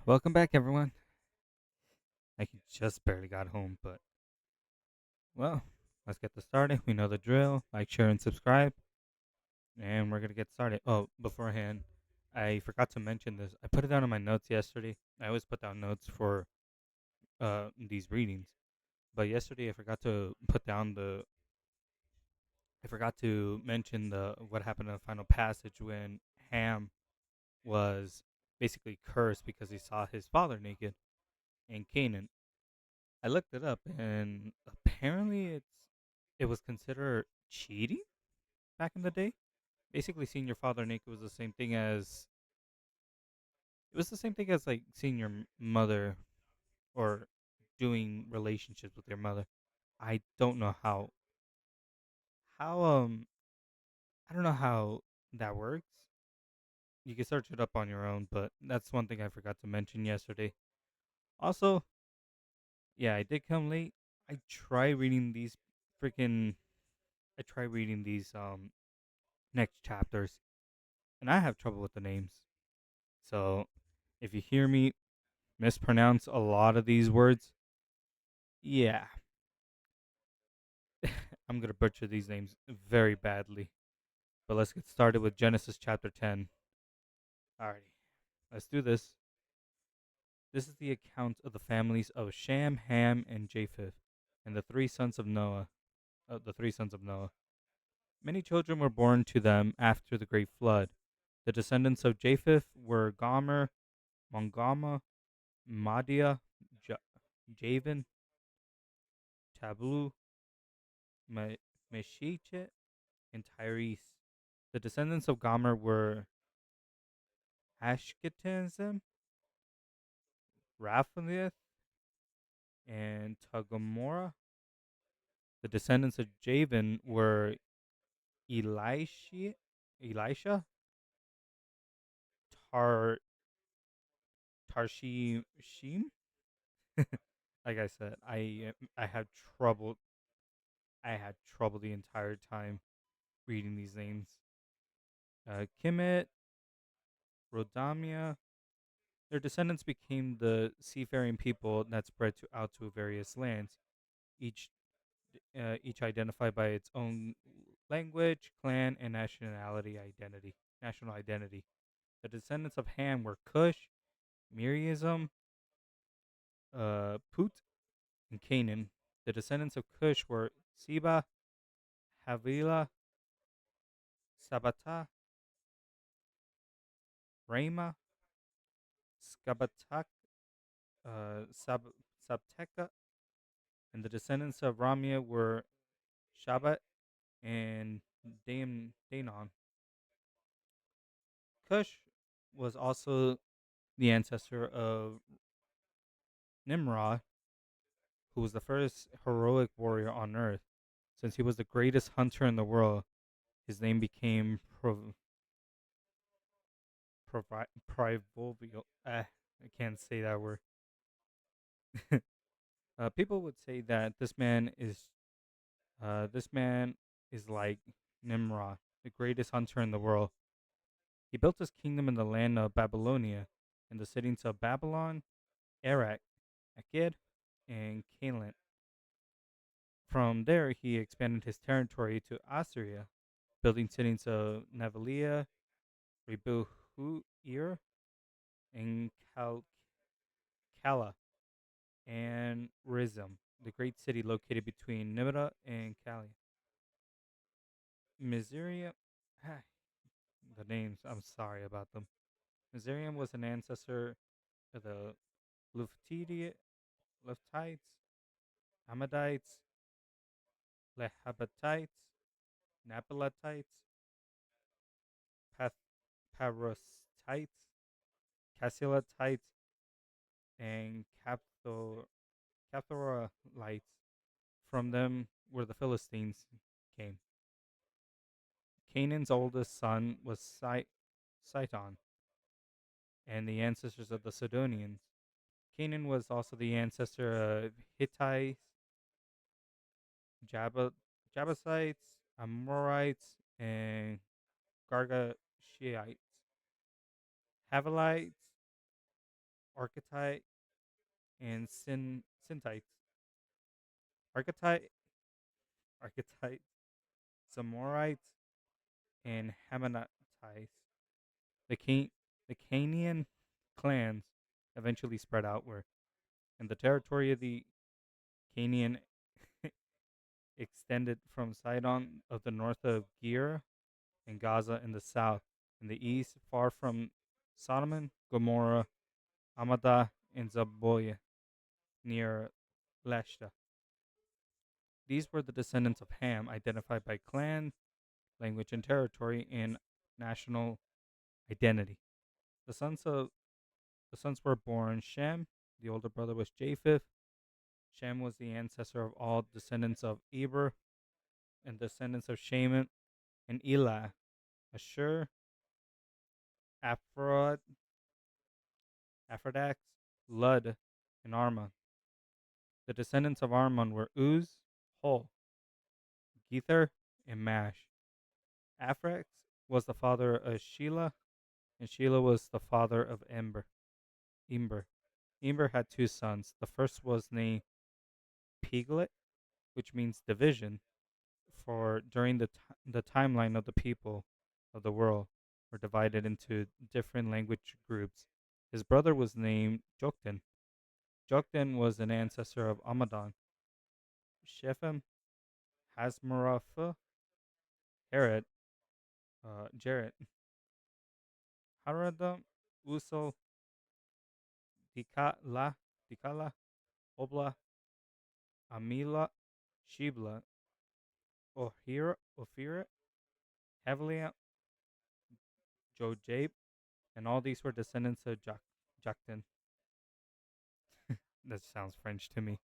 Welcome back, everyone. I just barely got home, but well, let's get this started. We know the drill. Like, share, and subscribe, and we're gonna get started. Oh, beforehand, I forgot to mention this. I put it down in my notes yesterday. I always put down notes for these readings, but yesterday I forgot to put down the. I forgot to mention the what happened in the final passage when Ham was basically cursed because he saw his father naked in Canaan. I looked it up, and apparently it was considered cheating back in the day. Basically, seeing your father naked was the same thing as like seeing your mother or doing relationships with your mother. I don't know how I don't know how that works. You can search it up on your own, but that's one thing I forgot to mention yesterday. Also, yeah, I did come late. I try reading these freaking I try reading these next chapters, and I have trouble with the names. So if you hear me mispronounce a lot of these words, yeah, I'm gonna butcher these names very badly. But let's get started with Genesis chapter 10. Alrighty, let's do this. This is the account of the families of Shem, Ham, and Japheth, and the three sons of Noah. The three sons of Noah. Many children were born to them after the great flood. The descendants of Japheth were Gomer, Mongama, Madia, Ja- Javan, Tablu, Meshichet, and Tyrese. The descendants of Gomer were Ashkenazim, Raphaelith, and Tagomora. The descendants of Javan were Elisha, Tar, Tarshim. Like I said, I had trouble. I had trouble the entire time reading these names. Kimet, Rodamia. Their descendants became the seafaring people that spread out to various lands, each each identified by its own language, clan, and national identity. The descendants of Ham were Cush, Miriam, Put, and Canaan. The descendants of Cush were Seba, Havilah, Sabata, Rama, Skabatak, Sabteka, and the descendants of Ramia were Shabbat and Danon. Cush was also the ancestor of Nimrod, who was the first heroic warrior on Earth. Since he was the greatest hunter in the world, his name became Privolvio. I can't say that word. People would say that this man is like Nimrod, the greatest hunter in the world. He built his kingdom in the land of Babylonia, in the cities of Babylon, Erech, Akkad, and Calent. From there, he expanded his territory to Assyria, building cities of Navalia, Rebuhuir, and Kala, and Rizim, the great city located between Nimrud and Kali. Mizraim, the names, I'm sorry about them. Mizraim was an ancestor of the Luftidi, Luftites, Amadites, Lehabatites, Napalatites, Path- Parasites, Cassiolitites, and Caphtorites. From them where the Philistines came. Canaan's oldest son was Sidon, and the ancestors of the Sidonians. Canaan was also the ancestor of Hittites, Jab- Jebusites, Amorites, and Gargashites. Havilites Archetype and Sintites. Archetype, Archetype, Zamorites, and Hamanites. The Can- the Canaan clans eventually spread outward, and the territory of the Canaan extended from Sidon of the north of Gerar and Gaza in the south. In the east, far from Sodom, Gomorrah, Amadah, and Zaboyah near Leshta. These were the descendants of Ham, identified by clan, language, and territory, and national identity. The sons of the sons were born Shem. The older brother was Japheth. Shem was the ancestor of all descendants of Eber and descendants of Shaman and Elah, Ashur, Aphrod, Aphrodax, Lud, and Armon. The descendants of Armon were Uz, Hol, Gether, and Mash. Aphrax was the father of Shelah, and Shelah was the father of Ember. Ember had two sons. The first was named Piglet, which means division, for during the timeline of the people of the world were divided into different language groups. His brother was named Joktan. Joktan was an ancestor of Amadon, Shephem, Hasmaraphah, Herod, Jared, Haradam, Uso, Dikala, Obla, Amila, Shibla, Ophira, Hevelia, Jojabe, and all these were descendants of Joktan. That sounds French to me.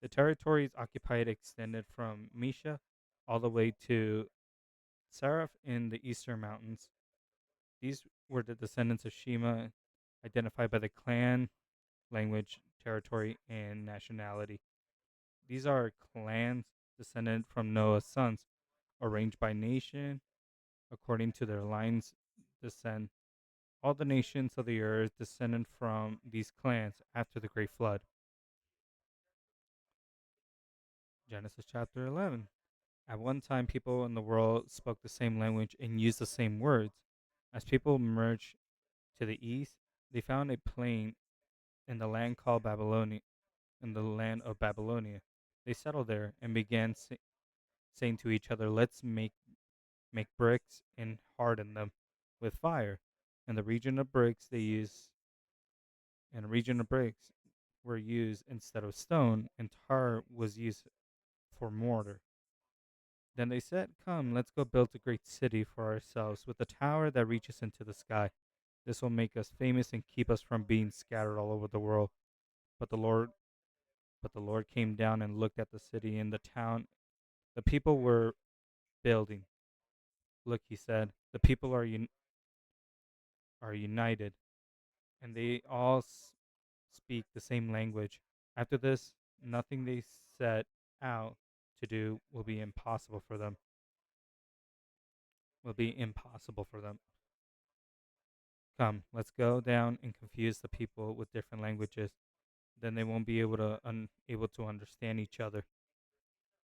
The territories occupied extended from Misha all the way to Saraph in the eastern mountains. These were the descendants of Shema, identified by the clan, language, territory, and nationality. These are clans descended from Noah's sons, arranged by nation according to their lines descent. All the nations of the earth descended from these clans after the great flood. Genesis chapter 11. At one time, people in the world spoke the same language and used the same words. As people merged to the east, they found a plain in the land called Babylonia, in the land of Babylonia. They settled there and began saying to each other, "Let's make bricks and harden them with fire." In the region of bricks, were used instead of stone, and tar was used for mortar. Then they said, "Come, let's go build a great city for ourselves with a tower that reaches into the sky. This will make us famous and keep us from being scattered all over the world." But the Lord but the Lord came down and looked at the city and the town the people were building. "Look," he said, "the people are united, and they all speak the same language. After this, nothing they set out to do will be impossible for them. Come, let's go down and confuse the people with different languages. Then they won't be able to understand each other."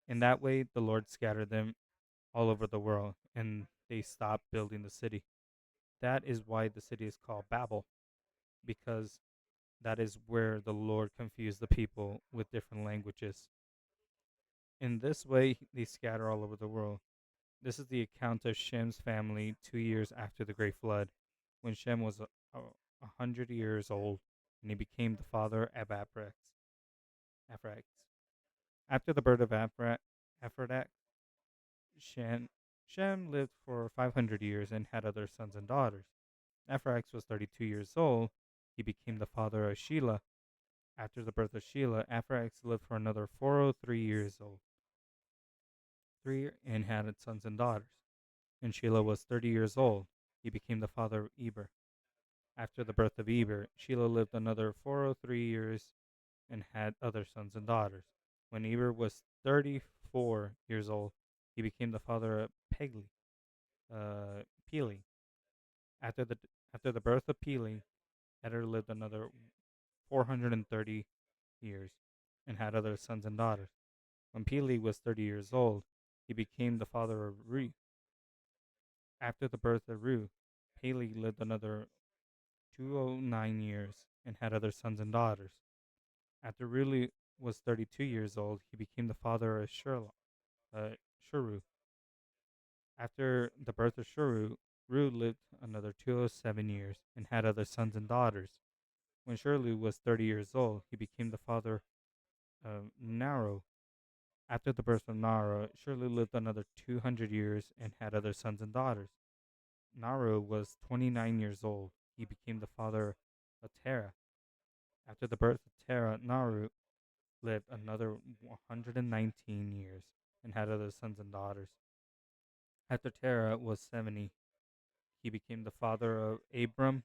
In that way, the Lord scattered them all over the world, and they stopped building the city. That is why the city is called Babel, because that is where the Lord confused the people with different languages. In this way, they scatter all over the world. This is the account of Shem's family 2 years after the great flood, when Shem was 100 years old, and he became the father of Aphrax. After the birth of Aphrodite, Shem, Shem lived for 500 years and had other sons and daughters. Aphrax was 32 years old. He became the father of Shelah. After the birth of Shelah, Aphrax lived for another 403 years old, and had sons and daughters. And Shelah was 30 years old. He became the father of Eber. After the birth of Eber, Shelah lived another 403 years and had other sons and daughters. When Eber was 34 years old, he became the father of Pele. After the after the birth of Pele, Eder lived another 430 years and had other sons and daughters. When Peleg was 30 years old, he became the father of Reu. After the birth of Reu, Peleg lived another 209 years and had other sons and daughters. After Reu was 32 years old, he became the father of Shuru. After the birth of Shuru, Reu lived another 207 years and had other sons and daughters. When Shuru was 30 years old, he became the father of Naro. After the birth of Nara, Shuru lived another 200 years and had other sons and daughters. Naru was 29 years old. He became the father of Terah. After the birth of Terah, Naru lived another 119 years and had other sons and daughters. After Terah was 70, he became the father of Abram,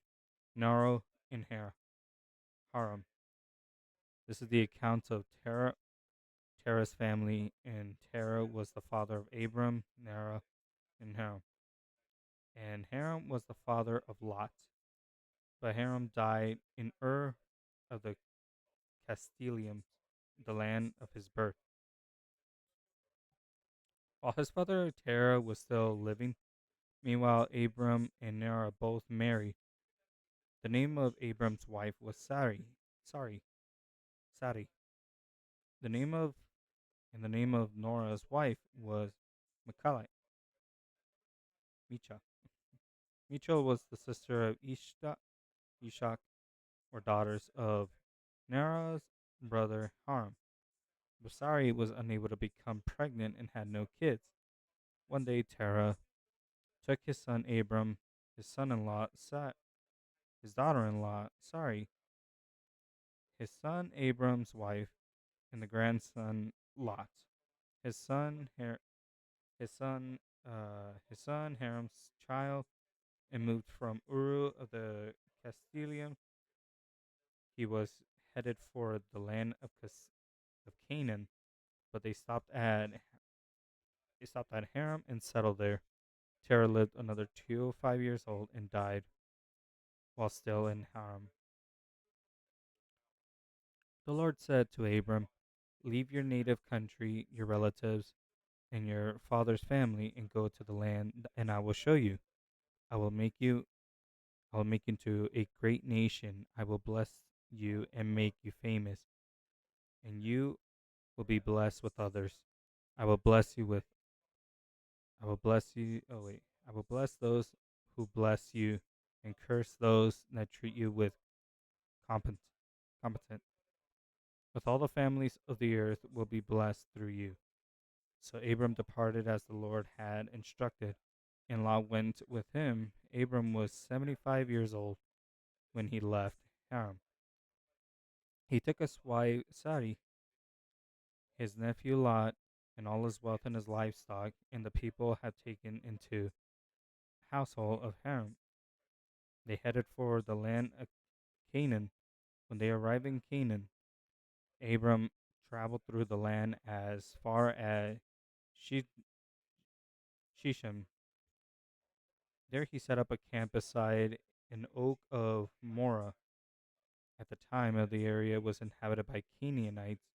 Naru, and Haram. This is the account of Terah's family, and Terah was the father of Abram, Nara, and Haram. And Haram was the father of Lot. But Haram died in Ur of the Castilians, the land of his birth. While his father Terah was still living, meanwhile Abram and Nara both married. The name of Abram's wife was Sari. The name of and the name of Nora's wife was Michal. Micha. Michal was the sister of Ishak, or daughters of Nara's brother Haram. But Sari was unable to become pregnant and had no kids. One day Terah took his son Abram, his son-in-law his daughter-in-law his son Abram's wife, and the grandson Lot, his son his son Haram's child, and moved from Uru of the Castilian. He was headed for the land of Canaan, but they stopped at Haram and settled there. Terah lived another 205 years old and died while still in Haram. The Lord said to Abram, "Leave your native country, your relatives, and your father's family, and go to the land, and I will show you. I will make you I will make you into a great nation. I will bless you and make you famous, and you will be blessed with others. I will bless you with I will bless you oh wait. I will bless those who bless you and curse those that treat you with competent competent. With all the families of the earth will be blessed through you." So Abram departed as the Lord had instructed, and Lot went with him. Abram was 75 years old when he left Haram. He took as wife Sarai, his nephew Lot, and all his wealth and his livestock, and the people had taken into household of Haram. They headed for the land of Canaan. When they arrived in Canaan, Abram traveled through the land as far as Shechem. There he set up a camp beside an oak of Morah. At the time of the area was inhabited by Canaanites.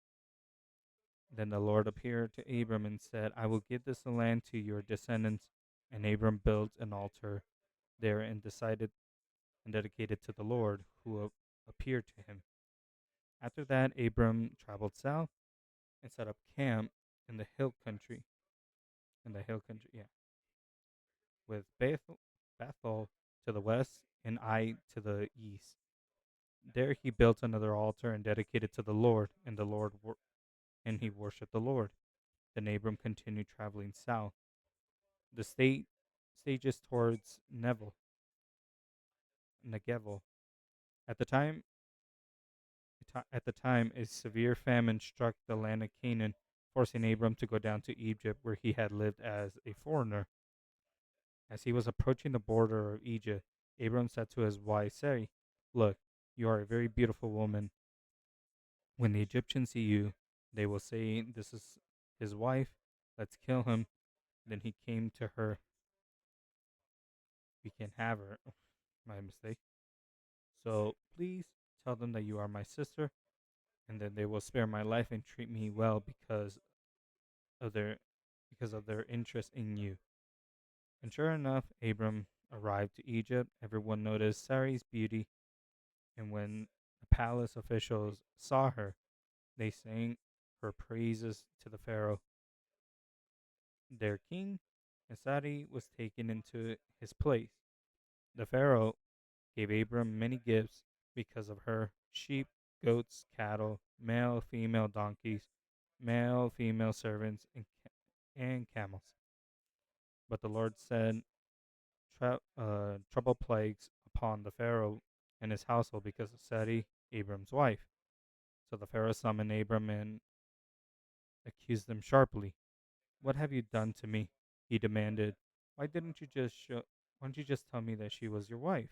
Then the Lord appeared to Abram and said, "I will give this land to your descendants." And Abram built an altar there and decided and dedicated to the Lord who appeared to him. After that, Abram traveled south and set up camp in the hill country. Yeah, with Bethel to the west and Ai to the east. There he built another altar and dedicated to the Lord, and he worshipped the Lord. Then Abram continued traveling south. The stages towards Negevel. At the time, at the time, a severe famine struck the land of Canaan, forcing Abram to go down to Egypt, where he had lived as a foreigner. As he was approaching the border of Egypt, Abram said to his wife Sarai, "Look, you are a very beautiful woman. When the Egyptians see you, they will say, 'This is his wife. Let's kill him.'" Then he came to her. "We can have her." My mistake. "So please Tell them that you are my sister, and then they will spare my life and treat me well of their because of their interest in you." And sure enough, Abram arrived to Egypt. Everyone noticed Sarai's beauty, and when the palace officials saw her, they sang her praises to the Pharaoh, their king, and Sarai was taken into his place. The Pharaoh gave Abram many gifts because of her: sheep, goats, cattle, male, female donkeys, male, female servants, and camels. But the Lord sent trouble plagues upon the Pharaoh and his household because of Sarai, Abram's wife. So the Pharaoh summoned Abram and accused him sharply. "What have you done to me?" he demanded. "Why didn't you just show? Why didn't you just tell me that she was your wife?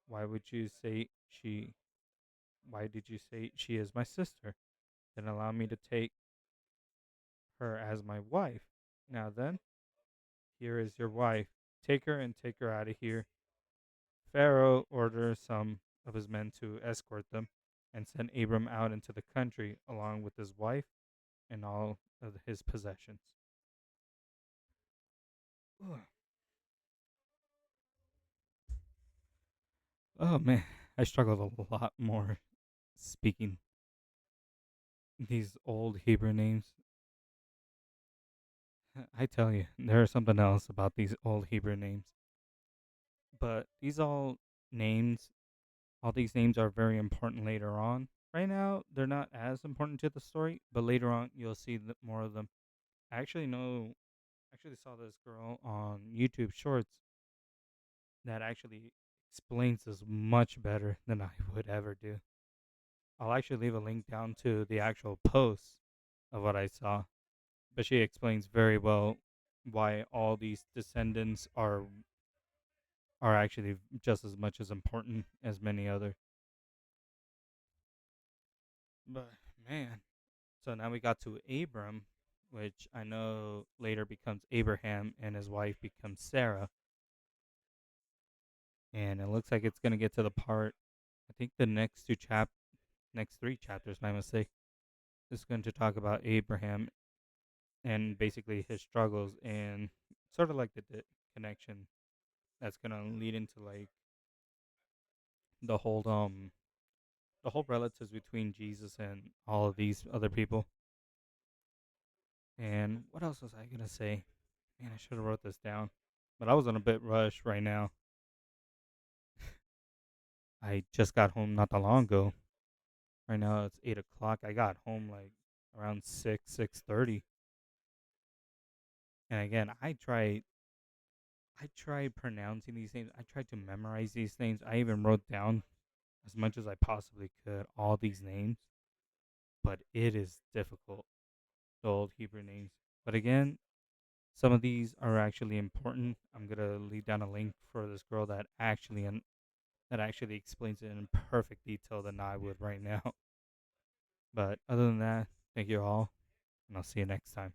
Why would you say she? Why did you say she is my sister? Then allow me to take her as my wife. Now then, here is your wife. Take her and take her out of here." Pharaoh ordered some of his men to escort them and sent Abram out into the country along with his wife and all of his possessions. Ugh. Oh man, I struggled a lot more speaking these old Hebrew names. I tell you, there is something else about these old Hebrew names. But names, all these names are very important later on. Right now, they're not as important to the story, but later on, you'll see more of them. I actually saw this girl on YouTube Shorts that actually explains this much better than I would ever do. I'll actually leave a link down to the actual post of what I saw, but she explains very well why all these descendants are actually just as much as important as many other. But man, so now we got to Abram, which I know later becomes Abraham, and his wife becomes Sarah. And it looks like it's gonna get to the part. I think the next three chapters, my mistake, is going to talk about Abraham and basically his struggles and sort of like connection that's gonna lead into like the whole um the whole relatives between Jesus and all of these other people. And what else was I gonna say? Man, I should have wrote this down, but I was in a bit rush right now. I just got home not that long ago. Right now it's 8 o'clock. I got home like around 6:30. And again, I tried pronouncing these names. I tried to memorize these names. I even wrote down as much as I possibly could all these names, but it is difficult, the old Hebrew names. But again, some of these are actually important. I'm gonna leave down a link for this girl that actually explains it in perfect detail than I would right now. But other than that, thank you all, and I'll see you next time.